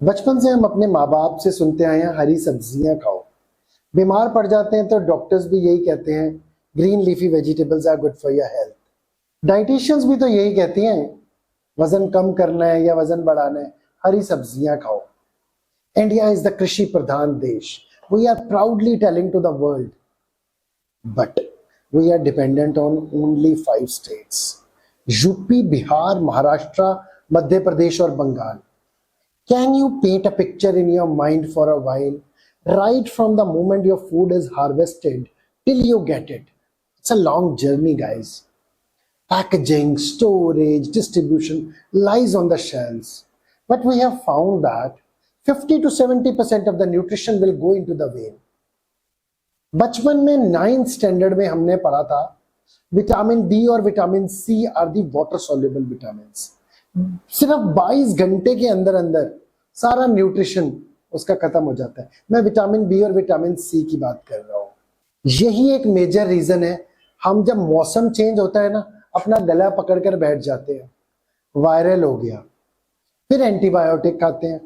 बचपन से हम अपने माँ बाप से सुनते आए हैं हरी सब्जियां खाओ। बीमार पड़ जाते हैं तो डॉक्टर्स भी यही कहते हैं green leafy vegetables are good for your health. Dietitians भी तो यही कहती हैं वजन कम करना है या वजन बढ़ाना है, हरी सब्जियां खाओ। इंडिया इज द कृषि प्रधान देश। We are proudly telling to the world, but we are dependent on only 5 states, UP, Bihar, Maharashtra, Madhya Pradesh और Bengal. Can you paint a picture in your mind for a while, right from the moment your food is harvested till you get it? It's a long journey, guys. Packaging, storage, distribution lies on the shelves. But we have found that 50 to 70% of the nutrition will go into the vein. बचपन में 9th standard में हमने पढ़ा था vitamin B और vitamin C are the water soluble vitamins. सिर्फ 22 घंटे के अंदर अंदर सारा न्यूट्रिशन उसका खत्म हो जाता है। मैं विटामिन बी और विटामिन सी की बात कर रहा हूँ। यही एक मेजर रीजन है हम जब मौसम चेंज होता है ना, अपना गला पकड़कर बैठ जाते हैं, वायरल हो गया, फिर एंटीबायोटिक खाते हैं।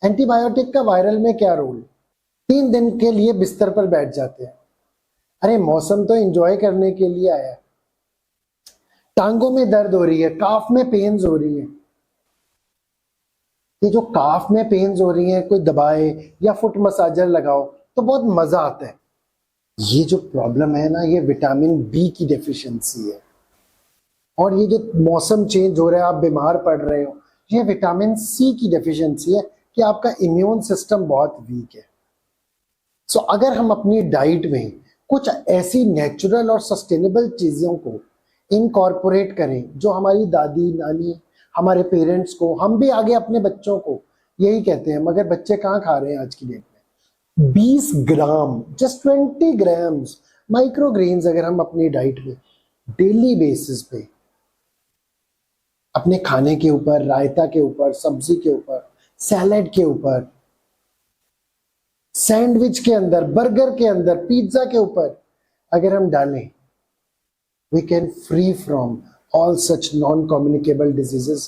एंटीबायोटिक का वायरल में क्या रोल? 3 दिन के लिए बिस्तर पर बैठ जाते हैं। अरे मौसम तो एंजॉय करने के लिए आया है। टांगों में दर्द हो रही है, काफ में पेन्स हो रही है। ये जो काफ में पेन्स हो रही है, कोई दबाए या फुट मसाजर लगाओ तो बहुत मजा आता है। ये जो प्रॉब्लम है ना, ये विटामिन बी की डेफिशिएंसी है। और ये जो मौसम चेंज हो रहा है, आप बीमार पड़ रहे हो, ये विटामिन सी की डेफिशिएंसी है कि आपका इम्यून सिस्टम बहुत वीक है। सो अगर हम अपनी डाइट में कुछ ऐसी नेचुरल और सस्टेनेबल चीजों को इनकॉर्पोरेट करें जो हमारी दादी नानी, हमारे पेरेंट्स को, हम भी आगे अपने बच्चों को यही कहते हैं, मगर बच्चे कहाँ खा रहे हैं आज की डेट में? 20 ग्राम, जस्ट 20 ग्राम्स माइक्रोग्रेन्स अगर हम अपनी डाइट में डेली बेसिस पे अपने खाने के ऊपर, रायता के ऊपर, सब्जी के ऊपर, सैलेड के ऊपर, सैंडविच के अंदर, बर्गर के अंदर, पिज्जा के ऊपर अगर हम डालें, we can free from all such non-communicable diseases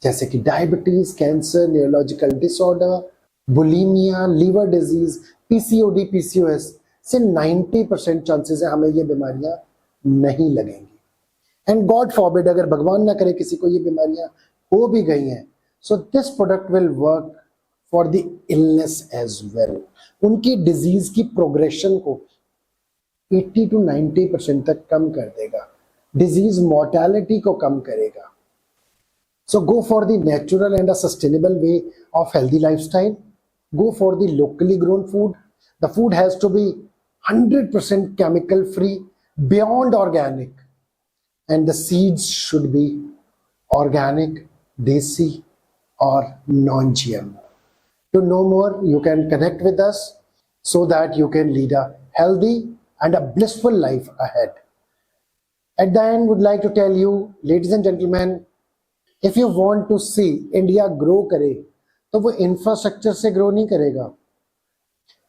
जैसे कि diabetes, cancer, neurological disorder, bulimia, liver disease, PCOD, PCOS से 90% चांसेस है हमें ये बीमारियां नहीं लगेंगी। एंड गॉड फॉरबिड, अगर भगवान ना करे किसी को ये बीमारियां हो भी गई हैं, so this product will work for the illness as well. उनकी डिजीज की प्रोग्रेशन को 80 to 90% तक कम कर देगा, डिजीज मोर्टेलिटी को कम करेगा। So go for the natural and a sustainable way of healthy lifestyle. Go for the locally grown food. The food has to be 100% chemical free, beyond organic, and the seeds should be organic, desi और non GM. To know more, you can connect with us so that you can lead a healthy and a blissful life ahead. At the end, would like to tell you, ladies and gentlemen, if you want to see India grow करे, तो वो infrastructure से grow नहीं करेगा।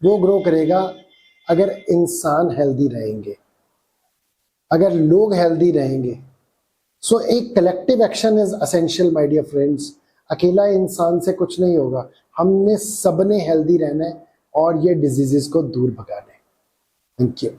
वो grow करेगा अगर इंसान हेल्दी रहेंगे, अगर लोग हेल्दी रहेंगे। सो एक collective action is essential my dear friends. अकेला इंसान से कुछ नहीं होगा, हमने सबने हेल्दी रहना है और ये डिजीजेस को दूर भगाना है। Thank you.